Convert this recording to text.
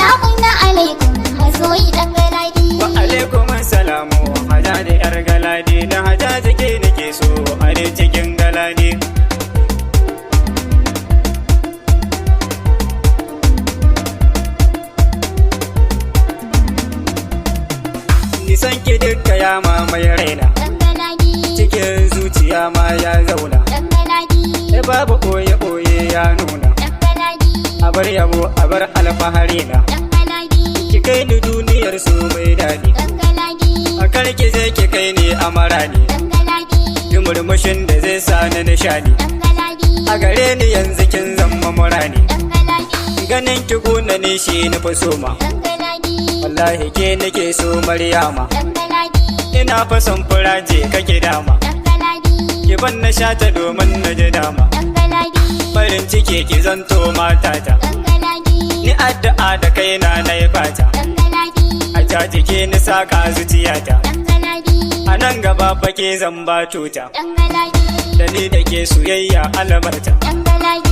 Assalamun alaikum masoyi dan galadi. Wa alaikum assalamu Hajaji yar galadi. Na Hajaji ke nake so a ne cikin galadi. Nisan ki dukka ya mamaye raina, Dan galadi. cikin zuciya ma ya zauna. Dan galadi. Babu ɓoye-ɓoye ya nuna, Dan galadi. a bar yabo a bar alfahari na. Dan galadi. Ki kai ni duniyar su mai daɗi, Dan galadi. a karki zai ki kai ni amara ne. Dan galadi. Ki murmushin da zai sa ni nishadi, Dan galadi. a gare ni yanzu kin zama murani. Dan galadi. Ganin ki gona ne shi na fi so ma, Dan galadi. wallahi ke nake so Maryama. Dan galadi. Ina fason furaje kake dama, Dan galadi. ki ban na shata domin na ji dama. Dan galadi. Farin ciki ki zanto matata, Dan galadi. ni addu'a da kaina na yi fata. Dan galadi. A jajike ni saka zuciyata, Dan galadi. a nan gaba fa ke zan ba tuta. Dan galadi. Da ni da ke soyayya alamarta. Dan galadi.